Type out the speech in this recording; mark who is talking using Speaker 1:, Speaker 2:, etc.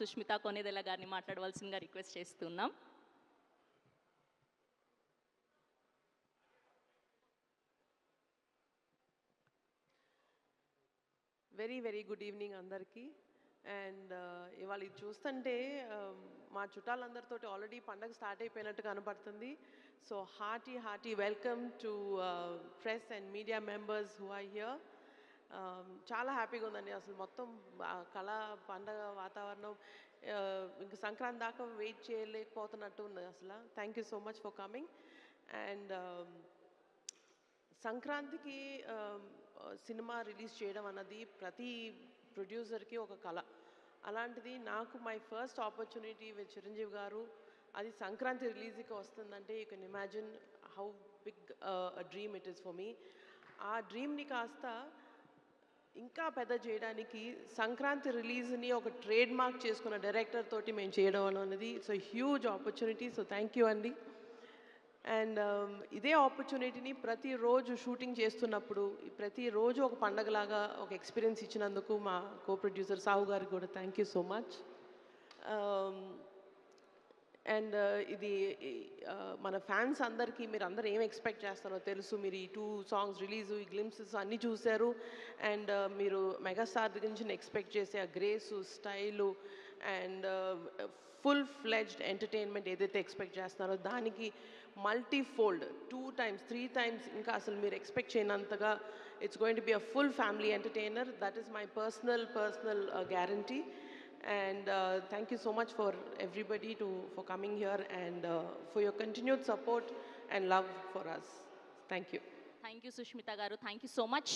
Speaker 1: సుష్మిత కొనేదెల గారిని మాట్లాడవలసిందిగా రిక్వెస్ట్ చేస్తున్నాం.
Speaker 2: వెరీ వెరీ గుడ్ ఈవినింగ్ అందరికీ. అండ్ ఇవాళ ఇది చూస్తుంటే మా చుట్టాలందరితో ఆల్రెడీ పండగ స్టార్ట్ అయిపోయినట్టు కనపడుతుంది. So hearty welcome to press and media members who are here. చాలా హ్యాపీగా ఉందండి. అసలు మొత్తం కళ పండగ వాతావరణం ఇంక సంక్రాంతి దాకా వెయిట్ చేయలేకపోతున్నట్టు ఉంది అసలు. Thank you so much for coming. And సంక్రాంతికి సినిమా రిలీజ్ చేయడం అన్నది ప్రతి ప్రొడ్యూసర్కి ఒక కళ. అలాంటిది నాకు my first opportunity with Chiranjeevi garu, అది సంక్రాంతి రిలీజ్కి వస్తుందంటే you can imagine how big dream it is for me. ఆ డ్రీమ్ని కాస్త ఇంకా పెద్ద చేయడానికి సంక్రాంతి రిలీజ్ని ఒక ట్రేడ్ మార్క్ చేసుకున్న డైరెక్టర్ తోటి మేము చేయడం అనేది it's a huge opportunity. So thank you అండి. అండ్ ఇదే ఆపర్చునిటీని ప్రతిరోజు షూటింగ్ చేస్తున్నప్పుడు ప్రతిరోజు ఒక పండగలాగా ఒక ఎక్స్పీరియన్స్ ఇచ్చినందుకు మా కో ప్రొడ్యూసర్ సాహు గారికి కూడా thank you so much. And ఇది మన ఫ్యాన్స్ అందరికీ మీరు అందరూ ఏం ఎక్స్పెక్ట్ చేస్తారో తెలుసు. మీరు ఈ 2 సాంగ్స్ రిలీజు, ఈ గ్లిమ్సెస్ అన్నీ చూశారు. అండ్ మీరు మెగాస్టార్ దగ్గర నుంచి ఎక్స్పెక్ట్ చేసే ఆ grace, style and full fledged entertainment ఏదైతే ఎక్స్పెక్ట్ చేస్తున్నారో దానికి మల్టీఫోల్డ్ 2 times 3 times ఇంకా అసలు మీరు ఎక్స్పెక్ట్ చేయనంతగా it's going to be a full family entertainer. That is my personal guarantee. And thank you so much for everybody for coming here and for your continued support and love for us. Thank you.
Speaker 1: Thank you, Sushmita garu. Thank you so much.